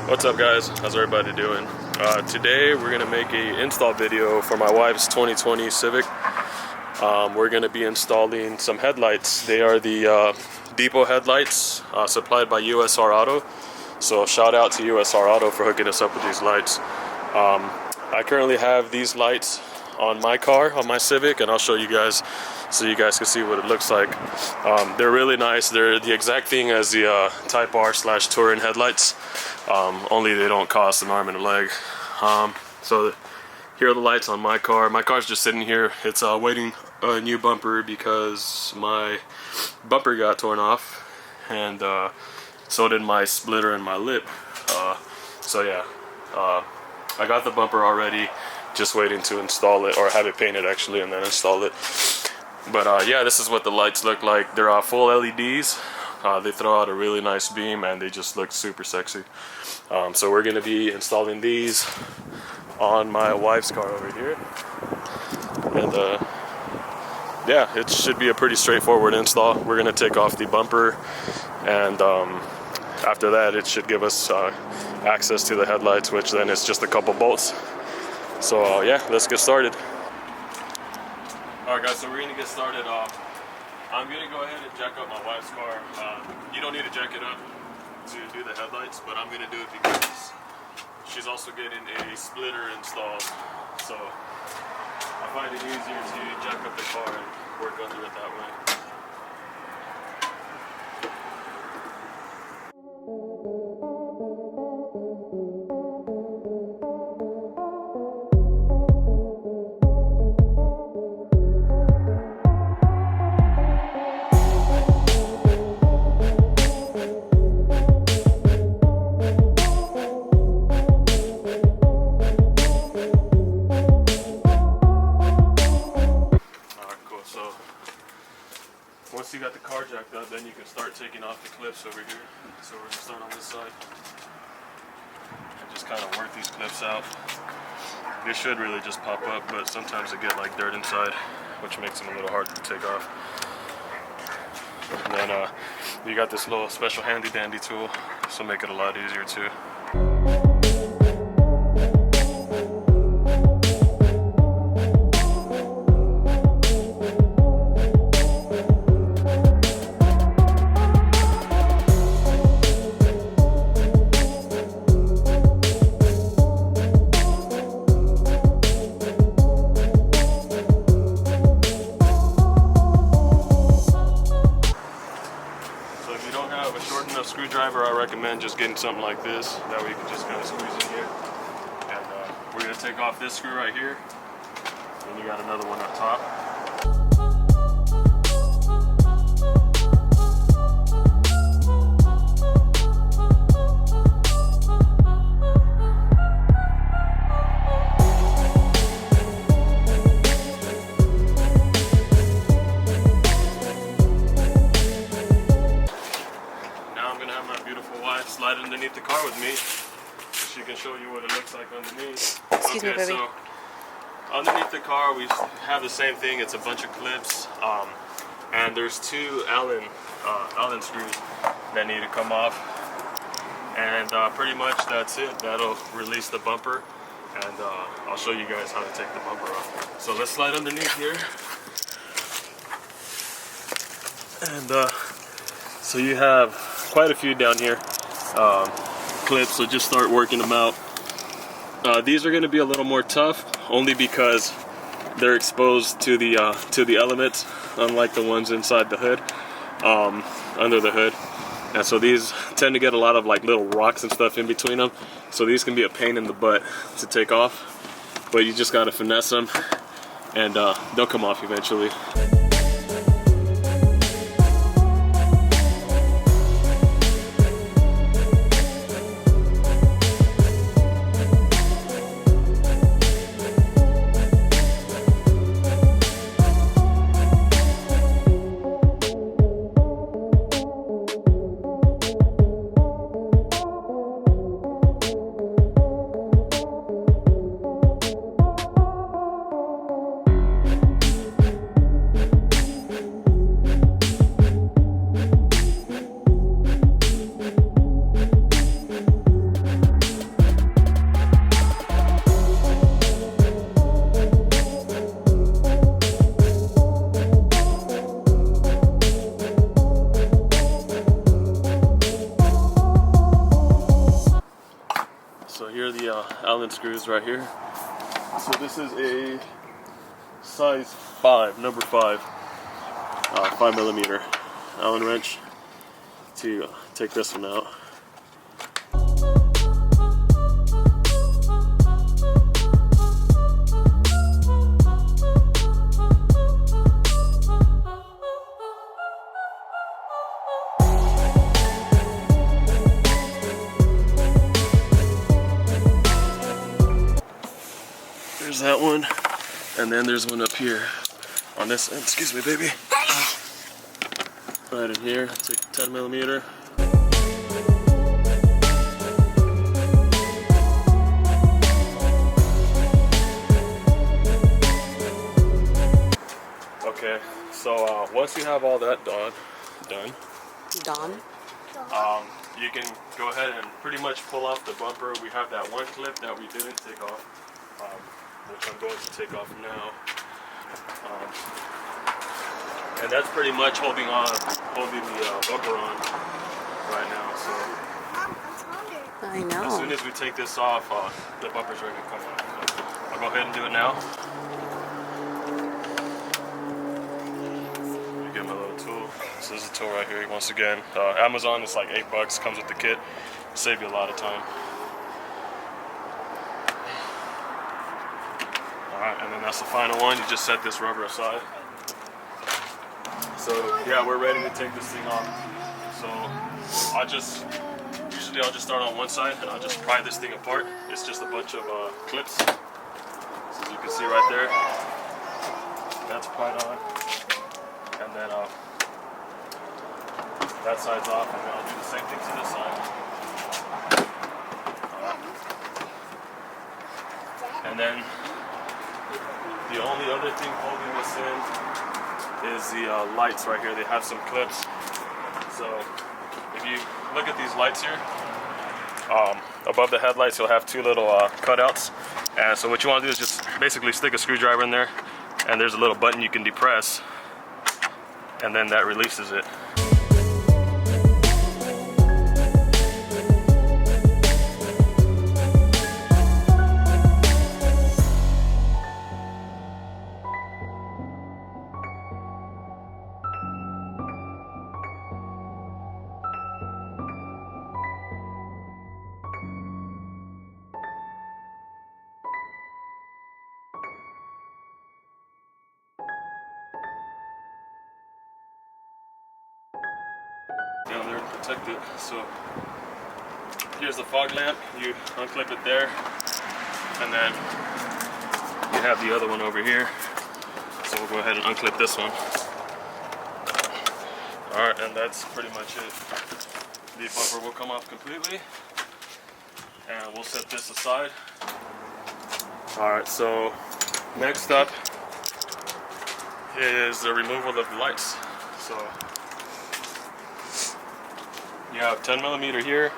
What's up, guys? How's everybody doing? Today we're gonna make a install video for my wife's 2020 Civic. We're gonna be installing some headlights. They are the DEPO headlights supplied by USR Auto. So shout out to USR Auto for hooking us up with these lights. I currently have these lights on my car, on my Civic, and I'll show you guys so you guys can see what it looks like. They're really nice. They're the exact thing as the Type R/Touring headlights, only they don't cost an arm and a leg. So here are the lights on my car. My car's just sitting here. It's waiting a new bumper because my bumper got torn off, and so did my splitter and my lip. So yeah, I got the bumper already, just waiting to install it, or have it painted actually, and then install it. But yeah, this is what the lights look like. They're full LEDs. They throw out a really nice beam, and they just look super sexy. So we're gonna be installing these on my wife's car over here, and yeah, it should be a pretty straightforward install. We're gonna take off the bumper, and after that it should give us access to the headlights, which then is just a couple bolts. So yeah, let's get started. Alright guys, so we're gonna get started off. I'm gonna go ahead and jack up my wife's car. You don't need to jack it up to do the headlights, but I'm gonna do it because she's also getting a splitter installed. So I find it easier to jack up the car and work under it that way. Once you got the car jacked up, then you can start taking off the clips over here. So we're going to start on this side and just kind of work these clips out. They should really just pop up, but sometimes they get like dirt inside, which makes them a little hard to take off. And then you got this little special handy dandy tool, this will make it a lot easier too. Screwdriver, I recommend just getting something like this. That way you can just kind of squeeze in here. And we're going to take off this screw right here. And you got another one up top. Slide underneath the car with me, so she can show you what it looks like underneath. Excuse me, baby. So underneath the car we have the same thing. It's a bunch of clips, and there's two Allen screws that need to come off, and pretty much that's it. That'll release the bumper, and I'll show you guys how to take the bumper off. So let's slide underneath here, and so you have quite a few down here. Clips, so just start working them out. These are going to be a little more tough, only because they're exposed to the elements, unlike the ones inside the hood, under the hood. And so these tend to get a lot of like little rocks and stuff in between them. So these can be a pain in the butt to take off, but you just got to finesse them, and they'll come off eventually. Allen screws right here. So this is a size 5, number 5, 5mm Allen wrench to take this one out. There's that one, and then there's one up here on this end. Excuse me, baby. Right in here, take 10mm. Okay, so once you have all that done, you can go ahead and pretty much pull off the bumper. We have that one clip that we didn't take off, which I'm going to take off now. And that's pretty much holding the bumper on right now. So I know. as soon as we take this off, the bumper's ready to come off. So I'll go ahead and do it now. Give him a little tool. So this is a tool right here. Once again, Amazon is like $8. Comes with the kit. Save you a lot of time. Alright, and then that's the final one. You just set this rubber aside. So yeah, we're ready to take this thing off. So usually I'll just start on one side and I'll just pry this thing apart. It's just a bunch of clips. So as you can see right there, that's pried on. And then that side's off, and then I'll do the same thing to this side. And then the only other thing holding this in is the lights right here. They have some clips. So if you look at these lights here, above the headlights you'll have 2 little cutouts. And so what you want to do is just basically stick a screwdriver in there, and there's a little button you can depress, and then that releases it. Down there to protect it. So here's the fog lamp. You unclip it there, and then you have the other one over here. So we'll go ahead and unclip this one. Alright, and that's pretty much it. The bumper will come off completely, and we'll set this aside. Alright, so next up is the removal of the lights. So you have 10mm here,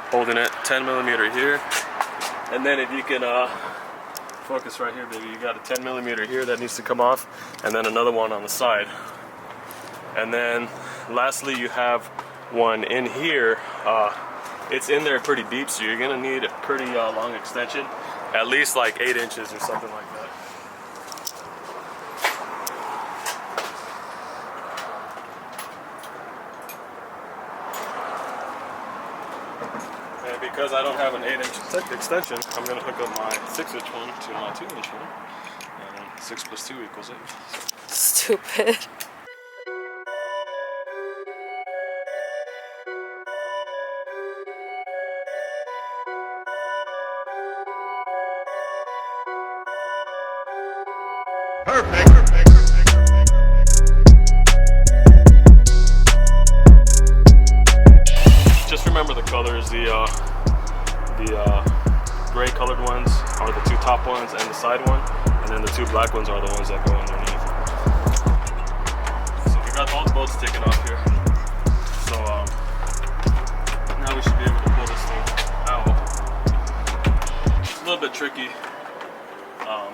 holding it, 10mm here, and then if you can focus right here, baby, you got a 10mm here that needs to come off, and then another one on the side. And then lastly you have one in here. It's in there pretty deep, so you're gonna need a pretty long extension, at least like 8 inches or something like that. And because I don't have an 8-inch extension, I'm going to hook up my 6-inch one to my 2-inch one, and 6 + 2 = 8. Stupid. Perfect. Just remember the colors. The gray colored ones are the 2 top ones and the side one, and then the 2 black ones are the ones that go underneath. So we got all the bolts taken off here. So now we should be able to pull this thing out. It's a little bit tricky to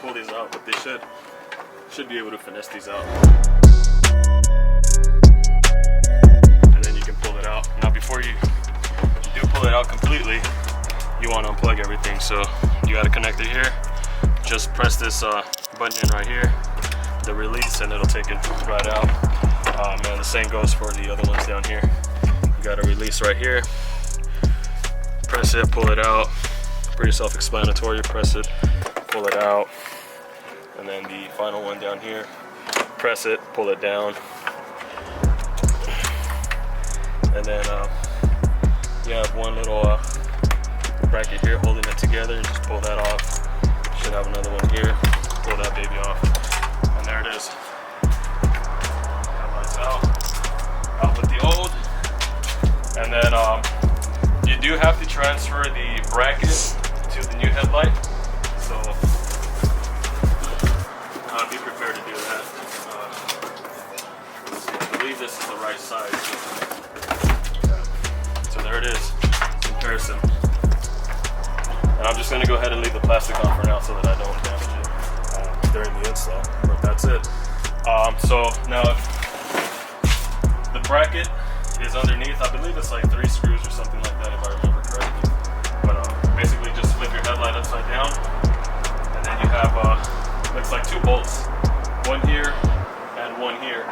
pull these out, but they should be able to finesse these out. And then you can pull it out. Now before you do pull it out completely, you want to unplug everything. So you got to connect it here. Just press this button in right here, the release, and it'll take it right out. And the same goes for the other ones down here. You got a release right here. Press it, pull it out. Pretty self-explanatory. Press it, pull it out. And then the final one down here. Press it, pull it down. And then you have one little bracket here holding it together. Just pull that off. Should have another one here. Pull that baby off. And there it is. Headlights out with the old. And then you do have to transfer the bracket to the new headlight. So be prepared to do that. I believe this is the right size. So there it is, comparison. And I'm just going to go ahead and leave the plastic on for now so that I don't damage it during the install. But that's it. So now the bracket is underneath. I believe it's like 3 screws or something like that if I remember correctly. But basically just flip your headlight upside down, and then you have looks like 2 bolts, one here and one here,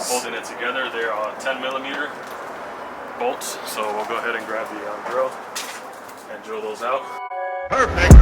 holding it together. They're 10mm bolts. So we'll go ahead and grab the drill and drill those out. Perfect.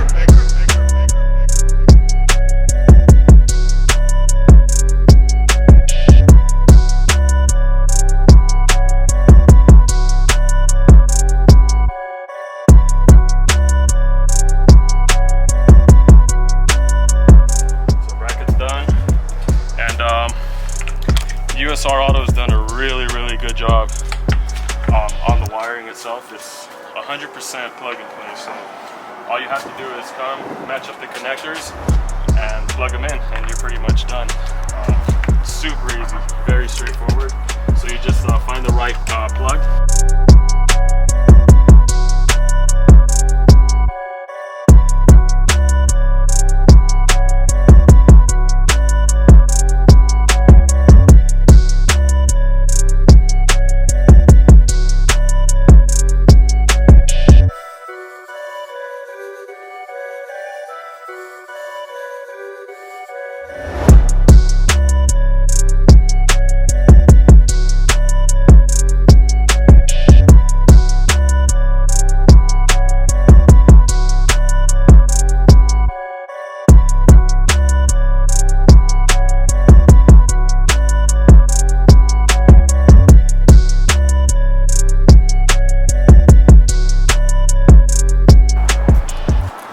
USR Auto has done a really good job on the wiring itself. It's 100% plug and play. So all you have to do is come, match up the connectors, and plug them in, and you're pretty much done. Super easy, very straightforward. So you just find the right plug.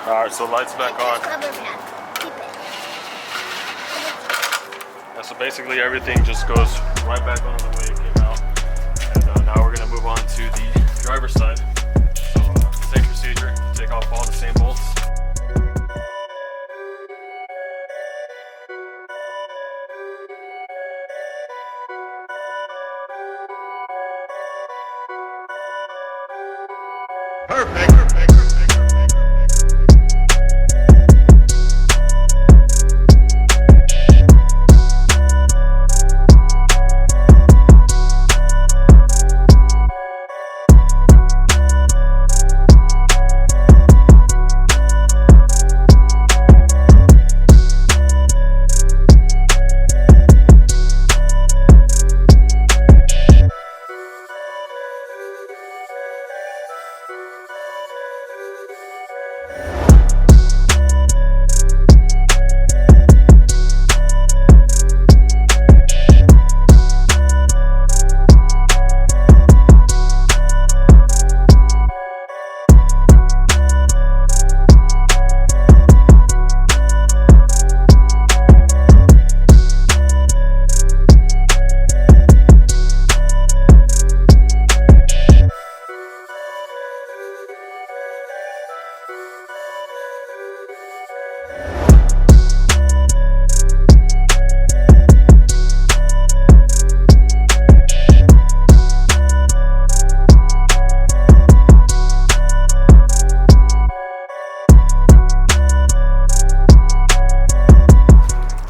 Alright, so lights back on. And so basically everything just goes right back on the way it came out. And now we're going to move on to the driver's side. So same procedure, take off all the same bolts. Perfect.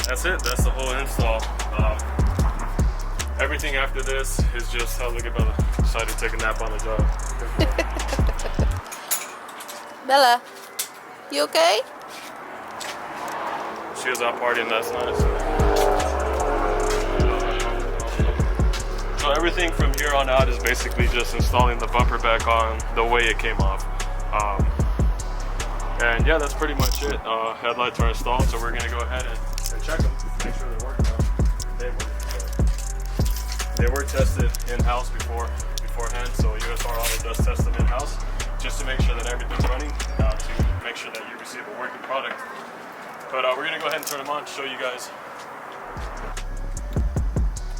That's it. That's the whole install. Everything after this is just how Look at Bella decided to take a nap on the job. Bella, you okay? She was out partying last night. So everything from here on out is basically just installing the bumper back on the way it came off. And yeah, that's pretty much it. Headlights are installed, so we're gonna go ahead and check them, make sure they're working. They were tested in-house beforehand, so USR Auto does test them in-house, just to make sure that everything's running, to make sure that you receive a working product. But we're gonna go ahead and turn them on, show you guys.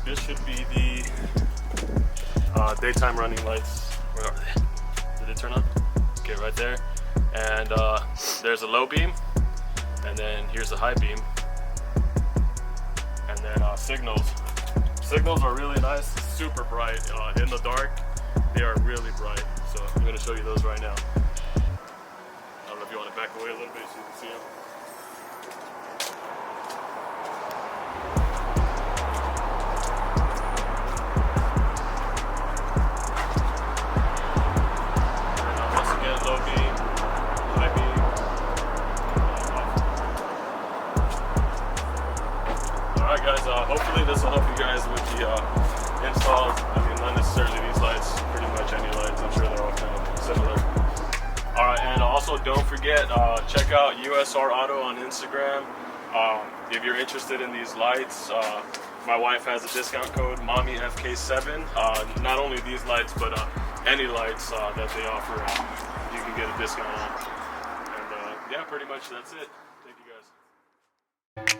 This should be the daytime running lights. Where are they? Did they turn on? Okay, right there. And there's a low beam, and then here's the high beam, and then signals. Signals are really nice, super bright. In the dark, they are really bright. So I'm going to show you those right now. I don't know if you want to back away a little bit so you can see them. Alright guys, hopefully this will help you guys with the installs. I mean, not necessarily these lights, pretty much any lights. I'm sure they're all kind of similar. Alright, and also don't forget, check out USR Auto on Instagram. If you're interested in these lights, my wife has a discount code, MommyFK7. Not only these lights, but any lights that they offer, you can get a discount on. And yeah, pretty much that's it. Thank you guys.